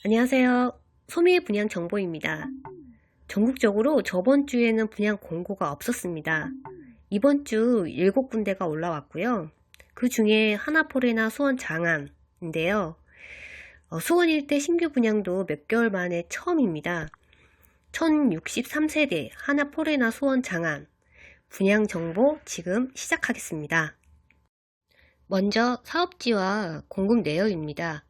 안녕하세요. 소매 분양 정보입니다. 전국적으로 저번 주에는 분양 공고가 없었습니다. 이번 주 7군데가 올라왔고요. 그 중에 하나포레나 수원 장안인데요. 수원 일대 신규 분양도 몇 개월 만에 처음입니다. 1063세대 하나포레나 수원 장안 분양 정보 지금 시작하겠습니다. 먼저 사업지와 공급 내역입니다.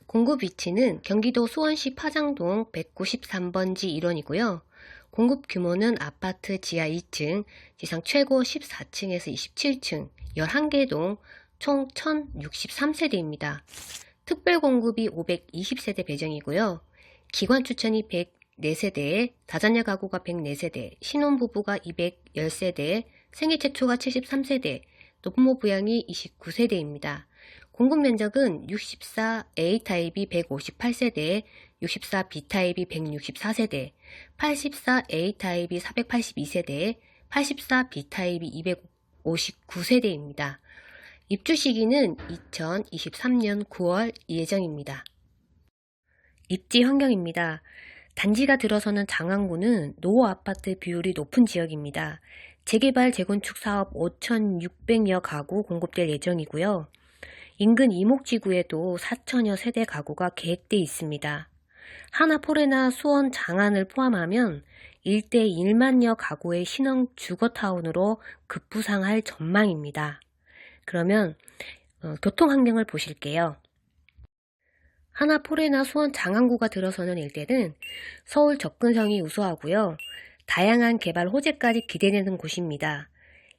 공급 위치는 경기도 수원시 파장동 193번지 1원이고요. 공급 규모는 아파트 지하 2층, 지상 최고 14층에서 27층, 11개 동, 총 1063세대입니다. 특별 공급이 520세대 배정이고요. 기관 추천이 104세대, 다자녀 가구가 104세대, 신혼부부가 210세대, 생애 최초가 73세대, 노부모 부양이 29세대입니다. 공급 면적은 64A 타입이 158세대, 64B 타입이 164세대, 84A 타입이 482세대, 84B 타입이 259세대입니다. 입주 시기는 2023년 9월 예정입니다. 입지 환경입니다. 단지가 들어서는 장안구는 노후 아파트 비율이 높은 지역입니다. 재개발, 재건축 사업 5,600여 가구 공급될 예정이고요. 인근 이목지구에도 4천여 세대 가구가 계획돼 있습니다. 하나포레나 수원 장안을 포함하면 일대 1만여 가구의 신흥 주거타운으로 급부상할 전망입니다. 그러면 교통 환경을 보실게요. 하나포레나 수원 장안구가 들어서는 일대는 서울 접근성이 우수하고요. 다양한 개발 호재까지 기대되는 곳입니다.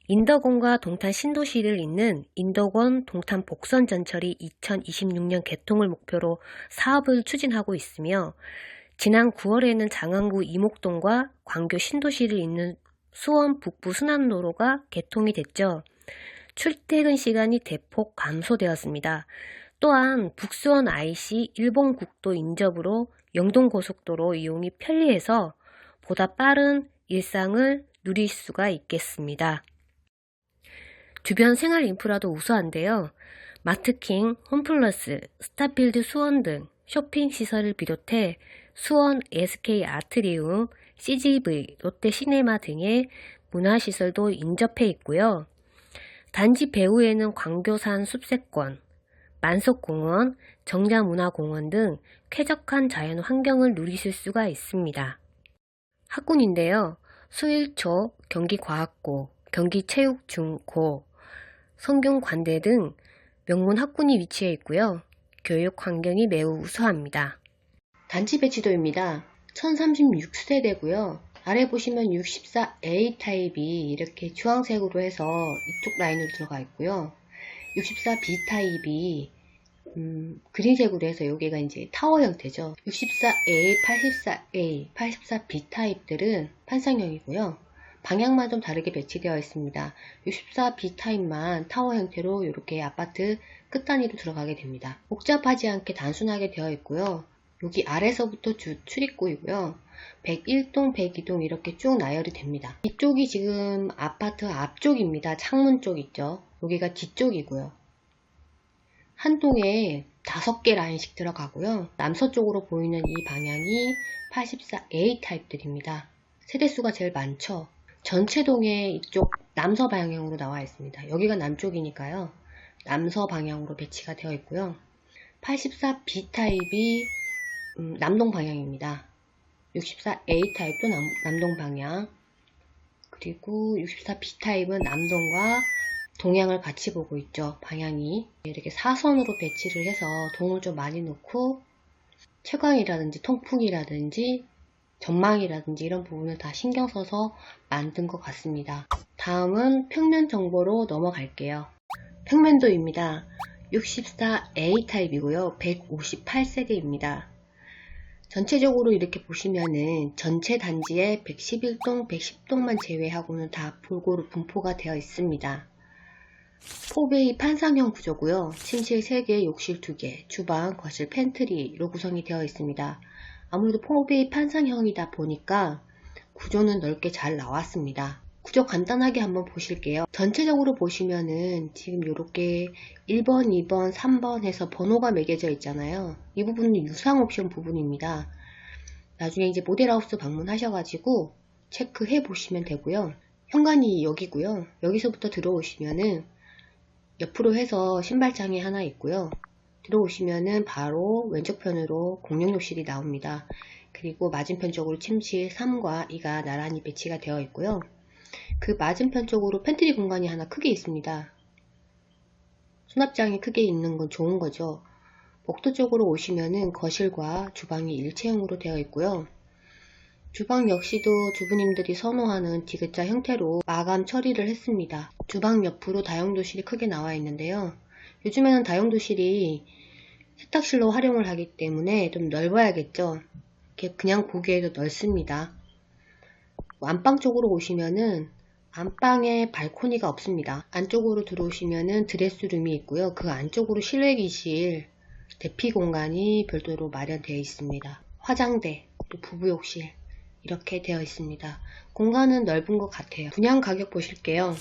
인덕원과 동탄 신도시를 잇는 인덕원 동탄 복선 전철이 2026년 개통을 목표로 사업을 추진하고 있으며 지난 9월에는 장안구 이목동과 광교 신도시를 잇는 수원 북부 순환로로가 개통이 됐죠. 출퇴근 시간이 대폭 감소되었습니다. 또한 북수원 IC 일본 국도 인접으로 영동고속도로 이용이 편리해서 보다 빠른 일상을 누릴 수가 있겠습니다. 주변 생활 인프라도 우수한데요. 마트킹, 홈플러스, 스타필드 수원 등 쇼핑 시설을 비롯해 수원 SK 아트리움, CGV, 롯데 시네마 등의 문화시설도 인접해 있고요. 단지 배후에는 광교산 숲세권, 만석공원, 정자문화공원 등 쾌적한 자연 환경을 누리실 수가 있습니다. 학군인데요. 수일초, 경기과학고, 경기체육중고, 성균관대 등 명문 학군이 위치해 있고요. 교육 환경이 매우 우수합니다. 단지 배치도입니다. 1036세대고요. 아래 보시면 64A 타입이 이렇게 주황색으로 해서 이쪽 라인으로 들어가 있고요. 64B 타입이 그린색으로 해서 여기가 이제 타워 형태죠. 64A, 84A, 84B 타입들은 판상형이고요. 방향만 좀 다르게 배치되어 있습니다. 64B 타입만 타워 형태로 이렇게 아파트 끝단위로 들어가게 됩니다. 복잡하지 않게 단순하게 되어 있고요. 여기 아래서부터 출입구이고요. 101동, 102동 이렇게 쭉 나열이 됩니다. 이쪽이 지금 아파트 앞쪽입니다. 창문 쪽 있죠. 여기가 뒤쪽이고요. 한 동에 5개 라인씩 들어가고요. 남서쪽으로 보이는 이 방향이 84A 타입들입니다. 세대수가 제일 많죠. 전체 동에 이쪽 남서 방향으로 나와 있습니다. 여기가 남쪽이니까요. 남서 방향으로 배치가 되어 있고요. 84B 타입이 남동 방향입니다. 64A 타입도 남동 방향, 그리고 64B 타입은 남동과 동향을 같이 보고 있죠. 방향이 이렇게 사선으로 배치를 해서 동을 좀 많이 놓고 채광이라든지 통풍이라든지 전망이라든지 이런 부분을 다 신경 써서 만든 것 같습니다. 다음은 평면 정보로 넘어갈게요. 평면도입니다. 64A 타입이고요. 158세대입니다. 전체적으로 이렇게 보시면은 전체 단지에 111동, 110동만 제외하고는 다 골고루 분포가 되어 있습니다. 4베이 판상형 구조고요. 침실 3개, 욕실 2개, 주방, 거실, 팬트리로 구성이 되어 있습니다. 아무래도 4베이 판상형이다 보니까 구조는 넓게 잘 나왔습니다. 구조 간단하게 한번 보실게요. 전체적으로 보시면은 지금 이렇게 1번, 2번, 3번 해서 번호가 매겨져 있잖아요. 이 부분은 유상 옵션 부분입니다. 나중에 이제 모델하우스 방문하셔가지고 체크해 보시면 되고요. 현관이 여기고요. 여기서부터 들어오시면은 옆으로 해서 신발장이 하나 있고요. 들어오시면은 바로 왼쪽 편으로 공용욕실이 나옵니다. 그리고 맞은편 쪽으로 침실 3과 2가 나란히 배치가 되어 있고요. 그 맞은편 쪽으로 팬트리 공간이 하나 크게 있습니다. 수납장이 크게 있는 건 좋은 거죠. 복도 쪽으로 오시면은 거실과 주방이 일체형으로 되어 있고요. 주방 역시도 주부님들이 선호하는 디귿자 형태로 마감 처리를 했습니다. 주방 옆으로 다용도실이 크게 나와 있는데요. 요즘에는 다용도실이 세탁실로 활용을 하기 때문에 좀 넓어야겠죠. 이렇게 그냥 보기에도 넓습니다. 안방 쪽으로 오시면은 안방에 발코니가 없습니다. 안쪽으로 들어오시면은 드레스룸이 있고요. 그 안쪽으로 실외기실, 대피 공간이 별도로 마련되어 있습니다. 화장대, 또 부부욕실 이렇게 되어 있습니다. 공간은 넓은 것 같아요. 분양 가격 보실게요.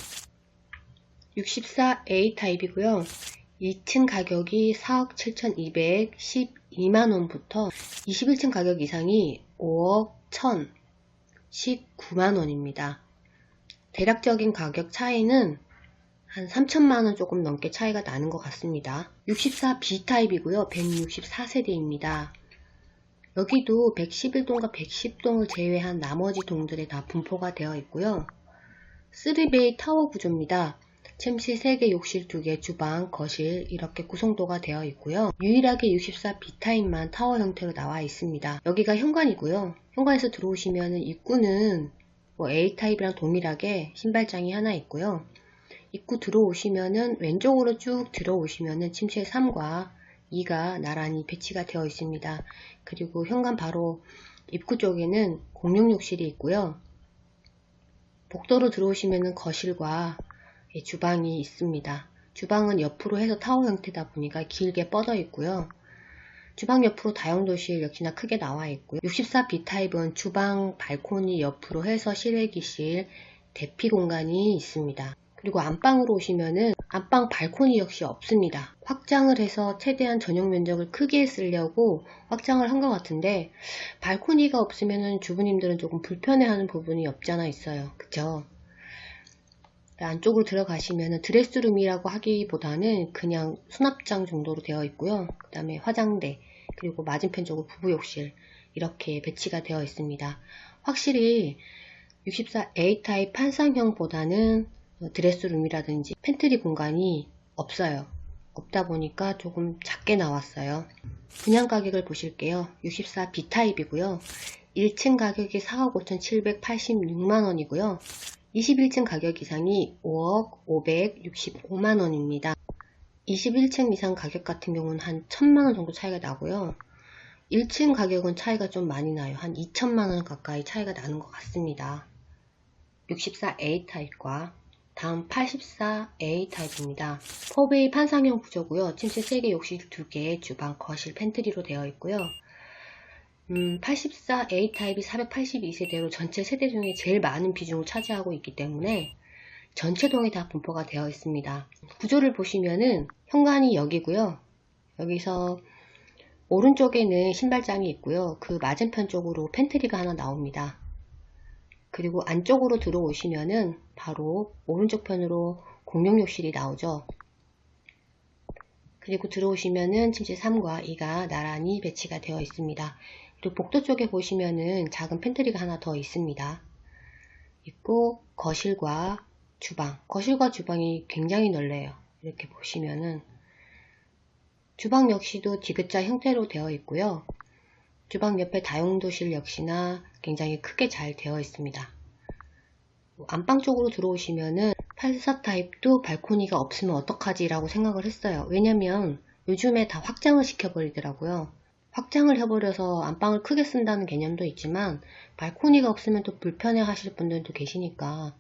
64A 타입이고요. 2층 가격이 4억 7,212만원부터 21층 가격 이상이 5억 1,019만원입니다. 대략적인 가격 차이는 한 3천만원 조금 넘게 차이가 나는 것 같습니다. 64B 타입이고요. 164세대입니다. 여기도 111동과 110동을 제외한 나머지 동들에 다 분포가 되어 있고요. 3베이 타워 구조입니다. 침실 3개, 욕실 2개, 주방, 거실 이렇게 구성도가 되어 있고요. 유일하게 64B 타입만 타워 형태로 나와 있습니다. 여기가 현관이고요. 현관에서 들어오시면 입구는 A타입이랑 동일하게 신발장이 하나 있고요. 입구 들어오시면은 왼쪽으로 쭉 들어오시면은 침실 3과 2가 나란히 배치가 되어 있습니다. 그리고 현관 바로 입구 쪽에는 공용욕실이 있고요. 복도로 들어오시면은 거실과 주방이 있습니다. 주방은 옆으로 해서 타워 형태다 보니까 길게 뻗어 있고요. 주방 옆으로 다용도실 역시나 크게 나와 있고요. 64B 타입은 주방 발코니 옆으로 해서 실외기실, 대피 공간이 있습니다. 그리고 안방으로 오시면은 안방 발코니 역시 없습니다. 확장을 해서 최대한 전용 면적을 크게 쓰려고 확장을 한 것 같은데 발코니가 없으면은 주부님들은 조금 불편해하는 부분이 없잖아 있어요. 그쵸? 안쪽으로 들어가시면은 드레스룸이라고 하기보다는 그냥 수납장 정도로 되어 있고요. 그 다음에 화장대, 그리고 맞은편 쪽으로 부부욕실 이렇게 배치가 되어 있습니다. 확실히 64A 타입 판상형보다는 드레스룸이라든지 팬트리 공간이 없어요. 없다 보니까 조금 작게 나왔어요. 분양 가격을 보실게요. 64B 타입이고요. 1층 가격이 4억 5,786만원이고요. 21층 가격 이상이 5억 565만원입니다. 21층 이상 가격 같은 경우는 한 1000만원 정도 차이가 나고요. 1층 가격은 차이가 좀 많이 나요. 한 2천만원 가까이 차이가 나는 것 같습니다. 64A 타입과 다음 84A 타입입니다. 4베이 판상형 구조고요. 침실 3개, 욕실 2개, 주방, 거실, 팬트리로 되어 있고요. 84A 타입이 482세대로 전체 세대 중에 제일 많은 비중을 차지하고 있기 때문에 전체 동에 다 분포가 되어 있습니다. 구조를 보시면은 현관이 여기고요. 여기서 오른쪽에는 신발장이 있고요. 그 맞은편 쪽으로 팬트리가 하나 나옵니다. 그리고 안쪽으로 들어오시면은 바로 오른쪽 편으로 공용욕실이 나오죠. 그리고 들어오시면은 침실 3과 2가 나란히 배치가 되어 있습니다. 그리고 복도 쪽에 보시면은 작은 팬트리가 하나 더 있습니다. 있고 거실과 주방, 거실과 주방이 굉장히 넓네요. 이렇게 보시면은 주방 역시도 디귿자 형태로 되어 있고요. 주방 옆에 다용도실 역시나 굉장히 크게 잘 되어 있습니다. 안방 쪽으로 들어오시면은 84 타입도 발코니가 없으면 어떡하지 라고 생각을 했어요. 왜냐면 요즘에 다 확장을 시켜버리더라고요. 확장을 해버려서 안방을 크게 쓴다는 개념도 있지만 발코니가 없으면 또 불편해 하실 분들도 계시니까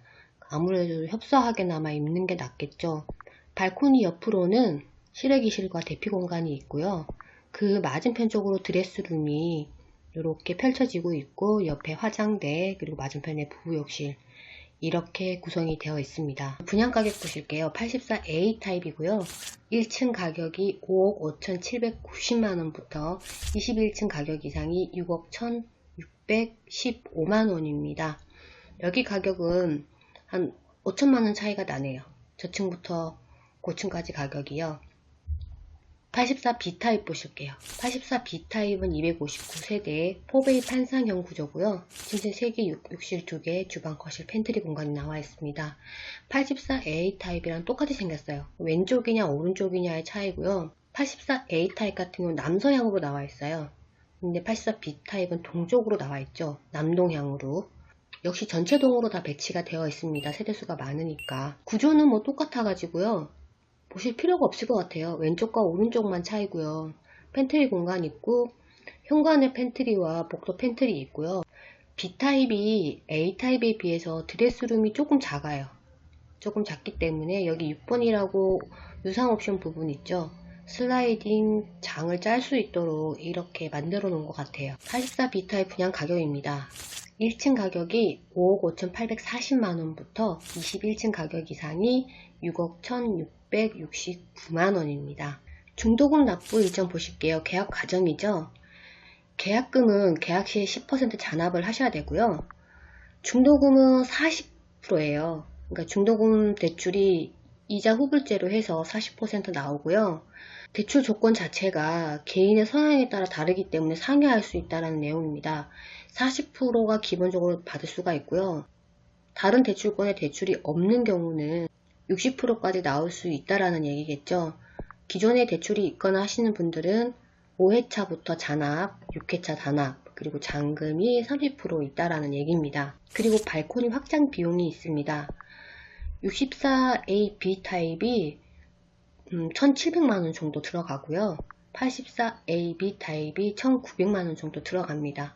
아무래도 협소하게나마 입는 게 낫겠죠. 발코니 옆으로는 실외기실과 대피 공간이 있고요. 그 맞은편 쪽으로 드레스룸이 이렇게 펼쳐지고 있고 옆에 화장대, 그리고 맞은편에 부부욕실 이렇게 구성이 되어 있습니다. 분양가격 보실게요. 84A 타입이고요. 1층 가격이 5억 5,790만원부터 21층 가격 이상이 6억 1,615만원입니다. 여기 가격은 한 5천만원 차이가 나네요. 저층부터 고층까지 가격이요. 84B 타입 보실게요. 84B 타입은 259세대 4베이 판상형 구조고요. 침실 3개, 욕실 2개, 주방, 거실, 팬트리 공간이 나와 있습니다. 84A 타입이랑 똑같이 생겼어요. 왼쪽이냐 오른쪽이냐의 차이고요. 84A 타입 같은 경우는 남서향으로 나와 있어요. 근데 84B 타입은 동쪽으로 나와 있죠. 남동향으로. 역시 전체동으로 다 배치가 되어 있습니다. 세대수가 많으니까. 구조는 뭐 똑같아가지고요. 보실 필요가 없을 것 같아요. 왼쪽과 오른쪽만 차이고요. 팬트리 공간 있고 현관에 팬트리와 복도 팬트리 있고요. B타입이 A타입에 비해서 드레스룸이 조금 작아요. 조금 작기 때문에 여기 6번이라고 유상 옵션 부분 있죠. 슬라이딩 장을 짤 수 있도록 이렇게 만들어 놓은 것 같아요. 84B 타입 분양 가격입니다. 1층 가격이 5억 5,840만원부터 21층 가격 이상이 6억 1,669만원입니다. 중도금 납부 일정 보실게요. 계약 과정이죠. 계약금은 계약 시에 10% 잔압을 하셔야 되고요. 중도금은 40%예요. 그러니까 중도금 대출이 이자 후불제로 해서 40% 나오고요. 대출 조건 자체가 개인의 성향에 따라 다르기 때문에 상회할 수 있다는 내용입니다. 40%가 기본적으로 받을 수가 있고요. 다른 대출권에 대출이 없는 경우는 60%까지 나올 수 있다라는 얘기겠죠. 기존에 대출이 있거나 하시는 분들은 5회차부터 잔압, 6회차 잔압, 그리고 잔금이 30% 있다라는 얘기입니다. 그리고 발코니 확장 비용이 있습니다. 64A, B타입이 1,700만원 정도 들어가고요. 84A, B타입이 1,900만원 정도 들어갑니다.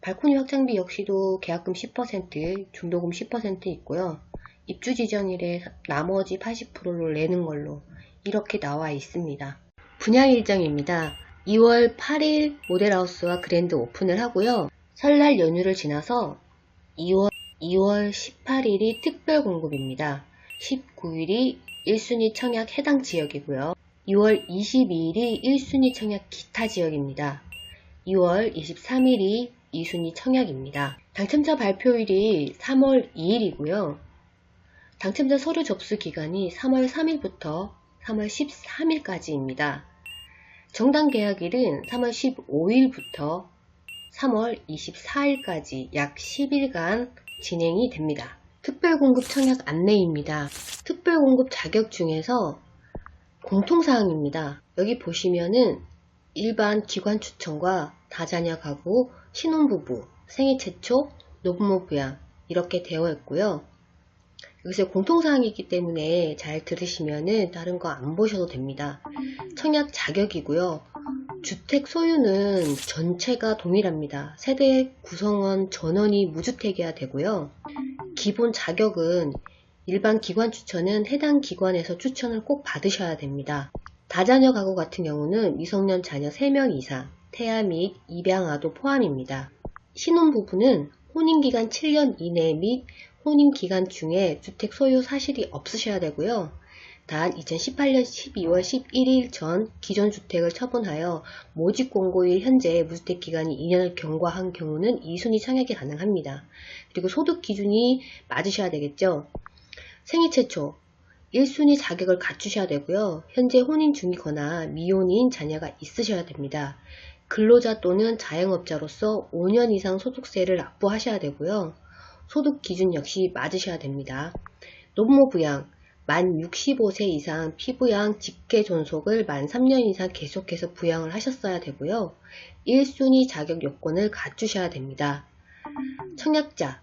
발코니 확장비 역시도 계약금 10%, 중도금 10% 있고요. 입주 지정일에 나머지 80%를 내는 걸로 이렇게 나와 있습니다. 분양 일정입니다. 2월 8일 모델하우스와 그랜드 오픈을 하고요. 설날 연휴를 지나서 2월 18일이 특별 공급입니다. 19일이 1순위 청약 해당 지역이고요. 2월 22일이 1순위 청약 기타 지역입니다. 2월 23일이 2순위 청약입니다. 당첨자 발표일이 3월 2일이고요. 당첨자 서류 접수 기간이 3월 3일부터 3월 13일까지입니다. 정당 계약일은 3월 15일부터 3월 24일까지 약 10일간 진행이 됩니다. 특별공급 청약 안내입니다. 특별공급 자격 중에서 공통사항입니다. 여기 보시면은 일반 기관 추천과 다자녀 가구, 신혼부부, 생애 최초, 노부모 부양 이렇게 되어 있고요. 여기서 공통사항이 있기 때문에 잘 들으시면은 다른 거 안 보셔도 됩니다. 청약 자격이고요. 주택 소유는 전체가 동일합니다. 세대 구성원 전원이 무주택이어야 되고요. 기본 자격은 일반 기관 추천은 해당 기관에서 추천을 꼭 받으셔야 됩니다. 다자녀 가구 같은 경우는 미성년 자녀 3명 이상, 태아 및 입양아도 포함입니다. 신혼부부는 혼인기간 7년 이내 및 혼인기간 중에 주택 소유 사실이 없으셔야 되고요. 단 2018년 12월 11일 전 기존 주택을 처분하여 모집 공고일 현재 무주택 기간이 2년을 경과한 경우는 2순위 청약이 가능합니다. 그리고 소득 기준이 맞으셔야 되겠죠. 생애 최초 1순위 자격을 갖추셔야 되고요. 현재 혼인 중이거나 미혼인 자녀가 있으셔야 됩니다. 근로자 또는 자영업자로서 5년 이상 소득세를 납부하셔야 되고요. 소득 기준 역시 맞으셔야 됩니다. 노부모 부양 만 65세 이상 피부양 직계 존속을 만 3년 이상 계속해서 부양을 하셨어야 되고요. 1순위 자격 요건을 갖추셔야 됩니다. 청약자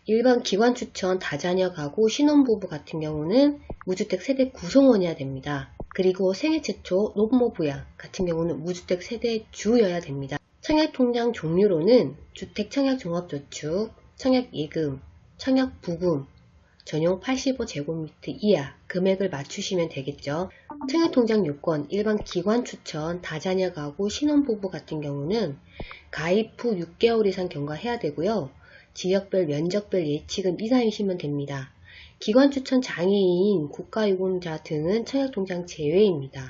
일반 기관 추천 다자녀 가구 신혼부부 같은 경우는 무주택 세대 구성원이어야 됩니다. 그리고 생애 최초 노부모 부양 같은 경우는 무주택 세대 주여야 됩니다. 청약통장 종류로는 주택 청약 종합저축, 청약 예금, 청약 부금, 전용 85제곱미터 이하 금액을 맞추시면 되겠죠. 청약통장 요건 일반 기관 추천 다자녀 가구 신혼부부 같은 경우는 가입 후 6개월 이상 경과해야 되고요. 지역별 면적별 예치금 이상이시면 됩니다. 기관 추천 장애인, 국가유공자 등은 청약통장 제외입니다.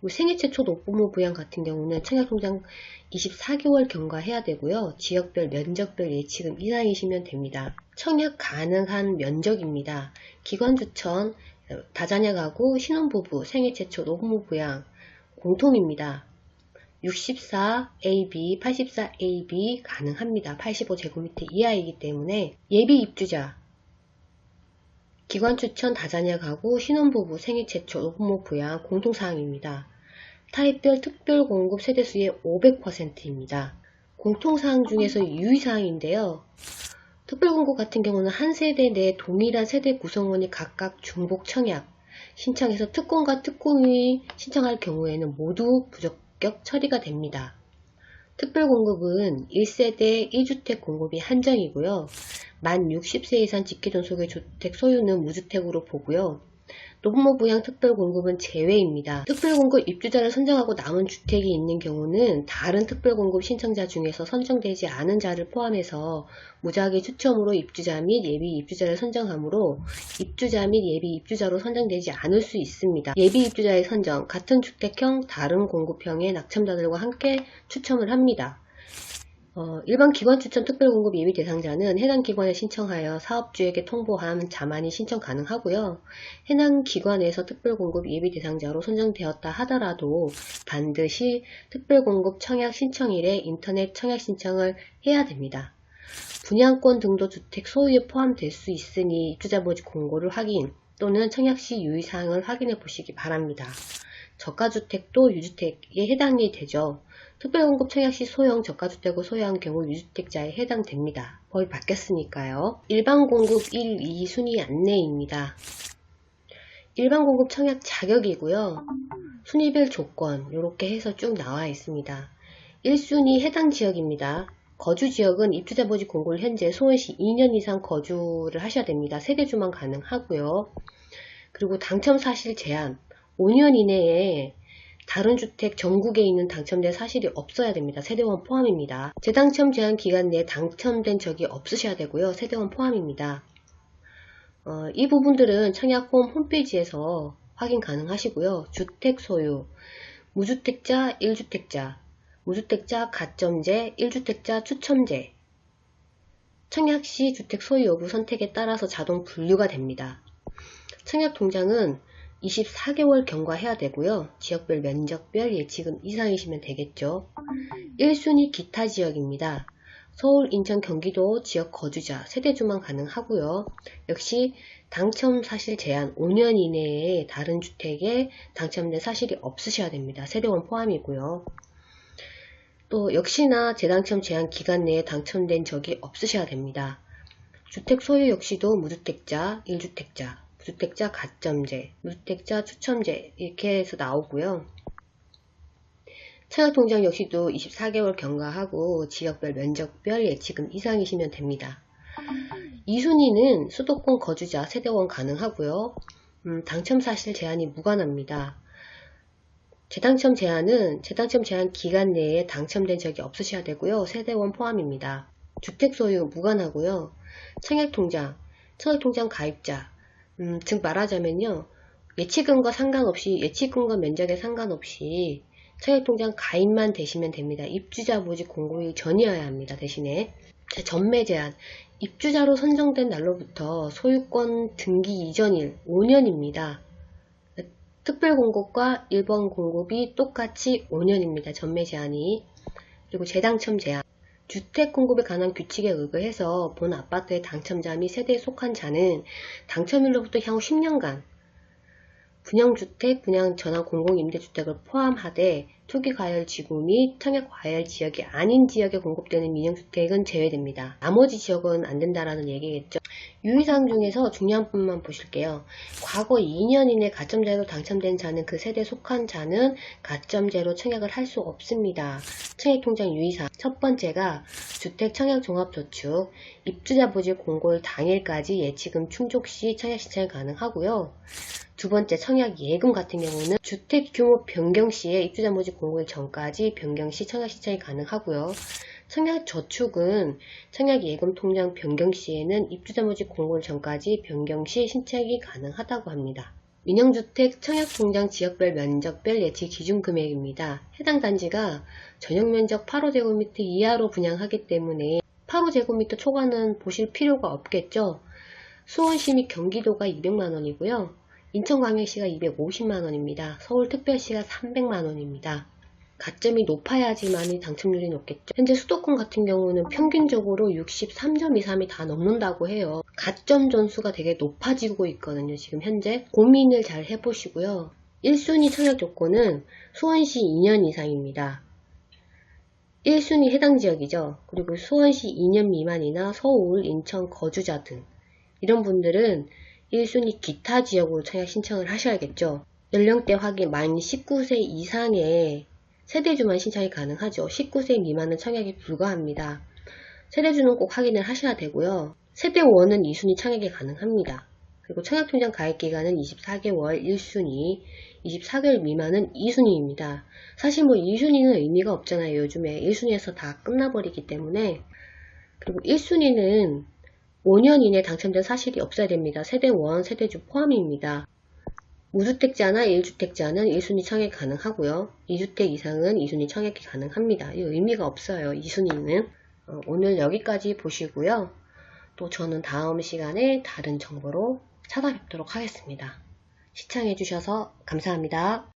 생애 최초 노부모 부양 같은 경우는 청약통장 24개월 경과해야 되고요. 지역별 면적별 예치금 이상이시면 됩니다. 청약 가능한 면적입니다. 기관 추천, 다자녀 가구, 신혼부부, 생애 최초 노부모 부양 공통입니다. 64AB, 84AB 가능합니다. 85제곱미터 이하이기 때문에 예비 입주자, 기관 추천, 다자녀 가구, 신혼부부, 생애 최초 노부모 부양 공통사항입니다. 타입별 특별 공급 세대수의 500%입니다. 공통사항 중에서 유의사항인데요. 특별공급 같은 경우는 한 세대 내 동일한 세대 구성원이 각각 중복 청약 신청해서 특권과 특공이 신청할 경우에는 모두 부적격 처리가 됩니다. 특별공급은 1세대 1주택 공급이 한정이고요. 만 60세 이상 직계존속의 주택 소유는 무주택으로 보고요. 노부모 부양 특별공급은 제외입니다. 특별공급 입주자를 선정하고 남은 주택이 있는 경우는 다른 특별공급 신청자 중에서 선정되지 않은 자를 포함해서 무작위 추첨으로 입주자 및 예비 입주자를 선정하므로 입주자 및 예비 입주자로 선정되지 않을 수 있습니다. 예비 입주자의 선정, 같은 주택형, 다른 공급형의 낙첨자들과 함께 추첨을 합니다. 일반 기관 추천 특별공급 예비 대상자는 해당 기관에 신청하여 사업주에게 통보한 자만이 신청 가능하고요. 해당 기관에서 특별공급 예비 대상자로 선정되었다 하더라도 반드시 특별공급 청약 신청일에 인터넷 청약 신청을 해야 됩니다. 분양권 등도 주택 소유에 포함될 수 있으니 입주자 모집 공고를 확인 또는 청약 시 유의사항을 확인해 보시기 바랍니다. 저가주택도 유주택에 해당이 되죠. 특별공급 청약 시 소형 저가주택을 소유한 경우 유주택자에 해당됩니다. 법이 바뀌었으니까요. 일반공급 1, 2 순위 안내입니다. 일반공급 청약 자격이고요. 순위별 조건 이렇게 해서 쭉 나와 있습니다. 1순위 해당 지역입니다. 거주지역은 입주자 모집 공고를 현재 소원시 2년 이상 거주를 하셔야 됩니다. 세대주만 가능하고요. 그리고 당첨 사실 제한 5년 이내에 다른 주택 전국에 있는 당첨된 사실이 없어야 됩니다. 세대원 포함입니다. 재당첨 제한 기간 내에 당첨된 적이 없으셔야 되고요. 세대원 포함입니다. 이 부분들은 청약홈 홈페이지에서 확인 가능하시고요. 주택 소유, 무주택자, 1주택자, 무주택자 가점제, 1주택자 추첨제, 청약 시 주택 소유 여부 선택에 따라서 자동 분류가 됩니다. 청약 통장은 24개월 경과해야 되고요. 지역별 면적별 예치금 이상이시면 되겠죠. 1순위 기타 지역입니다. 서울, 인천, 경기도 지역 거주자, 세대주만 가능하고요. 역시 당첨 사실 제한 5년 이내에 다른 주택에 당첨된 사실이 없으셔야 됩니다. 세대원 포함이고요. 또 역시나 재당첨 제한 기간 내에 당첨된 적이 없으셔야 됩니다. 주택 소유 역시도 무주택자, 1주택자, 무주택자 가점제, 무주택자 추첨제 이렇게 해서 나오고요. 청약통장 역시도 24개월 경과하고 지역별 면적별 예치금 이상이시면 됩니다. 2순위는 수도권 거주자 세대원 가능하고요. 당첨 사실 제한이 무관합니다. 재당첨 제한은 재당첨 제한 기간 내에 당첨된 적이 없으셔야 되고요. 세대원 포함입니다. 주택 소유 무관하고요. 청약통장 가입자 즉 말하자면요. 예치금과 상관없이 예치금과 면적에 상관없이 청약통장 가입만 되시면 됩니다. 입주자 모집 공고일 전이어야 합니다. 대신에 전매 제한 입주자로 선정된 날로부터 소유권 등기 이전일 5년입니다. 특별공급과 일반 공급이 똑같이 5년입니다. 전매 제한이. 그리고 재당첨 제한 주택 공급에 관한 규칙에 의거해서 본 아파트의 당첨자 및 세대에 속한 자는 당첨일로부터 향후 10년간 분양주택, 분양전환 공공임대주택을 포함하되 투기과열지구 및 청약과열 지역이 아닌 지역에 공급되는 민영주택은 제외됩니다. 나머지 지역은 안 된다라는 얘기겠죠. 유의사항 중에서 중요한 부분만 보실게요. 과거 2년 이내 가점제로 당첨된 자는 그 세대에 속한 자는 가점제로 청약을 할 수 없습니다. 청약통장 유의사항 첫 번째가 주택 청약종합저축 입주자 모집 공고일 당일까지 예치금 충족 시 청약 신청이 가능하고요. 두 번째 청약 예금 같은 경우는 주택 규모 변경 시에 입주자 모집 공고일 전까지 변경 시 청약 신청이 가능하고요. 청약저축은 청약예금통장 변경 시에는 입주자모집 공고 전까지 변경 시 신청이 가능하다고 합니다. 민영주택 청약통장 지역별 면적별 예치 기준 금액입니다. 해당 단지가 전용면적 8호제곱미터 이하로 분양하기 때문에 8호제곱미터 초과는 보실 필요가 없겠죠. 수원시 및 경기도가 200만원이고요. 인천광역시가 250만원입니다. 서울특별시가 300만원입니다. 가점이 높아야지만 당첨률이 높겠죠. 현재 수도권 같은 경우는 평균적으로 63.23이 다 넘는다고 해요. 가점 전수가 되게 높아지고 있거든요. 지금 현재 고민을 잘 해보시고요. 1순위 청약 조건은 수원시 2년 이상입니다. 1순위 해당 지역이죠. 그리고 수원시 2년 미만이나 서울, 인천 거주자 등 이런 분들은 1순위 기타 지역으로 청약 신청을 하셔야겠죠. 연령대 확인 만 19세 이상의 세대주만 신청이 가능하죠. 19세 미만은 청약이 불가합니다. 세대주는 꼭 확인을 하셔야 되고요. 세대원은 2순위 청약이 가능합니다. 그리고 청약통장 가입기간은 24개월 1순위, 24개월 미만은 2순위입니다. 사실 뭐 2순위는 의미가 없잖아요. 요즘에 1순위에서 다 끝나버리기 때문에. 그리고 1순위는 5년 이내 당첨된 사실이 없어야 됩니다. 세대원, 세대주 포함입니다. 무주택자나 1주택자는 1순위 청약이 가능하고요. 2주택 이상은 2순위 청약이 가능합니다. 이 의미가 없어요. 2순위는. 오늘 여기까지 보시고요. 또 저는 다음 시간에 다른 정보로 찾아뵙도록 하겠습니다. 시청해주셔서 감사합니다.